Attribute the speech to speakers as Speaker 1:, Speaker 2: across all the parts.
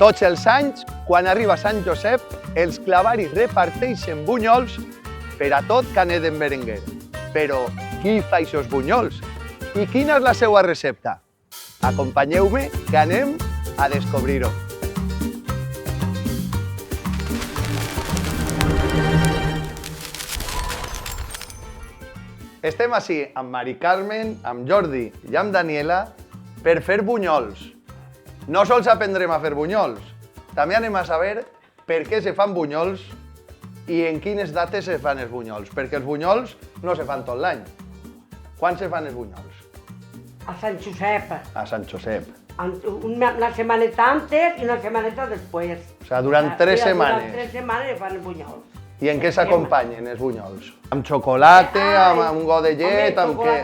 Speaker 1: Tots els anys, quan arriba Sant Josep, els clavaris reparteixen bunyols per a tot Canet d'en Berenguer. Però qui fa aquests bunyols? I quina és la seva recepta? Acompanyeu-me, que anem a descobrir-ho. Estem així amb Mari Carmen, amb Jordi i amb Daniela per fer bunyols. No sols aprendrem a fer bunyols, també anem a saber per què se fan bunyols i en quines dates se fan els bunyols, perquè els bunyols no se fan tot l'any. Quan se fan els bunyols?
Speaker 2: A Sant Josep.
Speaker 1: A Sant Josep.
Speaker 2: Una setmaneta antes i una setmaneta després.
Speaker 1: O sigui, durant 3 setmanes.
Speaker 2: Durant 3 setmanes fan els bunyols.
Speaker 1: I en què s'acompanyen els bunyols? Amb xocolata, amb un got de llet, amb què?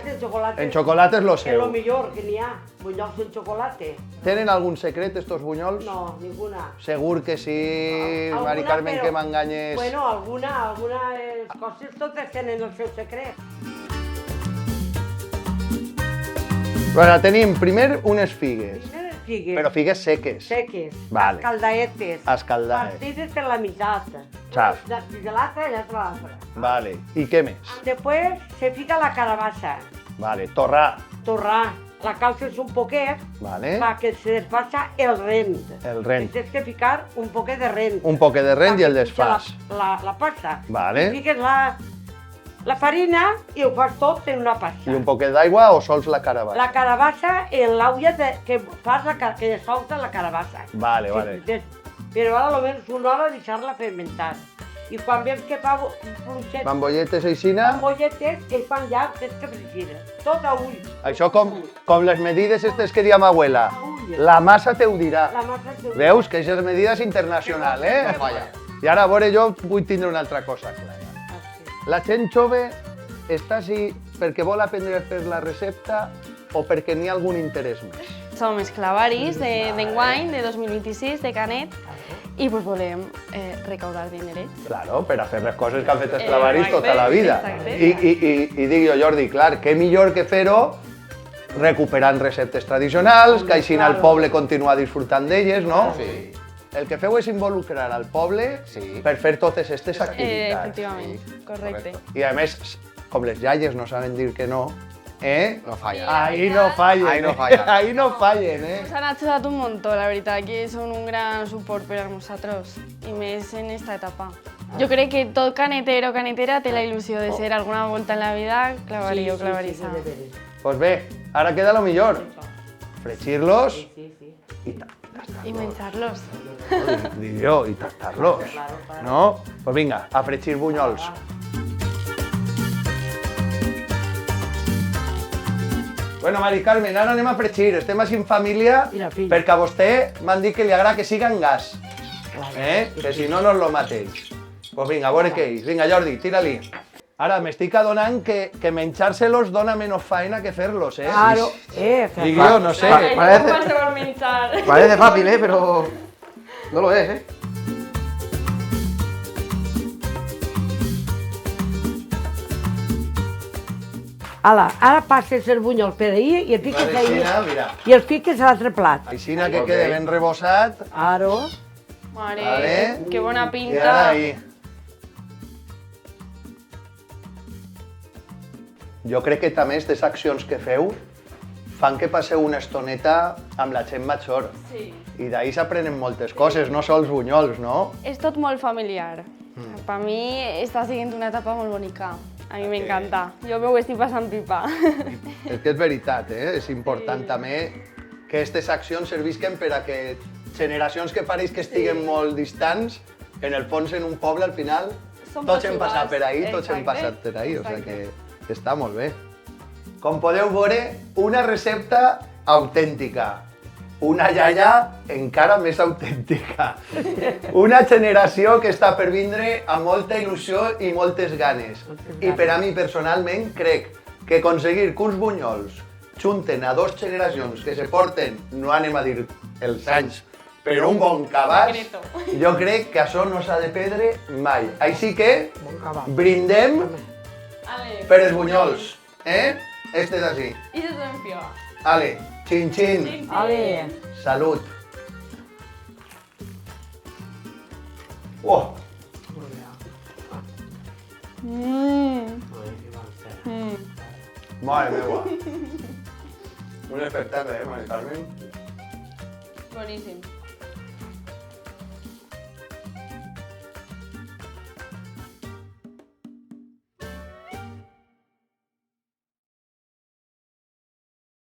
Speaker 1: En xocolata és lo seu.
Speaker 2: És lo millor que n'hi ha, bunyols en xocolata.
Speaker 1: Tenen algun secret, estos bunyols?
Speaker 2: No, ninguna.
Speaker 1: Segur que sí, Mari Carmen, que m'enganyes.
Speaker 2: Bueno, algunes coses totes tenen el seu secret.
Speaker 1: Bueno, tenim primer unes figues.
Speaker 2: Figues.
Speaker 1: Però figues seques.
Speaker 2: Seques.
Speaker 1: Vale.
Speaker 2: Escaldaetes.
Speaker 1: Escaldaetes.
Speaker 2: Partides per la meitat.
Speaker 1: Saps.
Speaker 2: La ciselata i l'altra.
Speaker 1: Vale. I què més?
Speaker 2: Després se fica la carabassa.
Speaker 1: Vale. Torrar.
Speaker 2: Torrar. La calces un poquet
Speaker 1: Vale.
Speaker 2: para que se desfaça el rent.
Speaker 1: El rent.
Speaker 2: Tens que ficar un poquet de rent.
Speaker 1: Un poquet de rent i el desfàs.
Speaker 2: La pasta.
Speaker 1: Vale.
Speaker 2: I fiques la farina i ho fas tot en una pasta.
Speaker 1: I un poquet d'aigua o sols la carabassa?
Speaker 2: La carabassa en l'aulla que fas que solta la carabassa.
Speaker 1: Vale, vale.
Speaker 2: Però ara almenys una hora deixar-la fermentar. I quan veus que fa fluixet...
Speaker 1: Bambolletes aixina?
Speaker 2: Bambolletes, és quan ja tens que fregir. Tot a ull.
Speaker 1: Això com les medides estes que diem abuela. La massa te ho dirà.
Speaker 2: La massa te ho dirà.
Speaker 1: Veus que això és medides internacional, eh? I ara a veure, jo vull tindre una altra cosa clara. La gent jove està així perquè vol aprendre a fer la recepta o perquè n'hi ha algun interès més?
Speaker 3: Som els clavaris d'enguany, de 2026, de Canet, i pues volem recaudar dinerets.
Speaker 1: Claro, per a fer les coses que han fet els clavaris tota la vida.
Speaker 3: Exacte.
Speaker 1: I dic jo, Jordi, clar, què millor que fer-ho recuperant receptes tradicionals, que així el poble continua disfrutant d'elles, no?
Speaker 4: Sí.
Speaker 1: El que feu és involucrar al poble per fer totes aquestes activitats.
Speaker 3: Efectivament, correcte.
Speaker 1: I a més, com les iaies no saben dir que no,
Speaker 4: No falla.
Speaker 1: Ahí no fallen,
Speaker 4: Ahí no fallen.
Speaker 1: Ahí no fallen,
Speaker 3: Ens han ajudat un muntó, la veritat, que són un gran suport per a nosaltres, i més en esta etapa. Jo crec que tot canetero o canetera té la il·lusió de ser alguna volta en la vida clavarí o clavarissa.
Speaker 1: Pues bé, ara queda lo millor. Fregir-los
Speaker 3: I menjar-los.
Speaker 1: dic jo, i tastar-los, no? Pues vinga, a fregir bunyols. Bueno, Mari Carmen, ara anem a fregir. Estem així en família perquè a vostè m'han dit que li agrada que siga en gas. Que si no, no lo mateix. Pues vinga, a veure què és. Vinga, Jordi, tira-li. Ara, m'estic adonant que menjar-se-los dona menys faena que fer-los, eh?
Speaker 2: Claro,
Speaker 1: Dic jo, no sé.
Speaker 4: Parece fácil, pero no lo es,
Speaker 2: Ara passes el bunyol per ahí i el fiques ahí.
Speaker 1: Mira.
Speaker 2: I el fiques a l'altre plat.
Speaker 1: Aixina que quede ben rebossat.
Speaker 2: Aro.
Speaker 3: Mare,
Speaker 1: Vale.
Speaker 3: que bona
Speaker 1: I ara
Speaker 3: pinta.
Speaker 1: ahí. Jo crec que també aquestes accions que feu fan que passeu una estoneta amb la gent major.
Speaker 3: Sí.
Speaker 1: I d'ahir s'aprenen moltes coses, no sols bunyols, no?
Speaker 3: És tot molt familiar. Per mi està sent una etapa molt bonica. A mi m'encanta. Jo m'ho estic passant pipa.
Speaker 1: És que és veritat, és important també que aquestes accions servisquen per a que generacions que pareix que estiguen molt distants, en el fons en un poble al final tots hem passat per ahí, tots hem passat per ahí, o sigui que està molt bé. Com podeu veure, una recepta autèntica. Una iaia encara més autèntica. Una generació que està per vindre amb molta il·lusió i moltes ganes. I per a mi, personalment, crec que aconseguir que uns bunyols junten a 2 generacions que se porten, no anem a dir els anys, però un bon cabàs, jo crec que això no s'ha de perdre mai. Així que brindem per els bunyols, Este és així.
Speaker 3: I jo també.
Speaker 1: Ale, xin, xin.
Speaker 2: Ale.
Speaker 1: Salut. Oh! Mare meva! Un espectacle, Mari Carmen?
Speaker 3: Boníssim.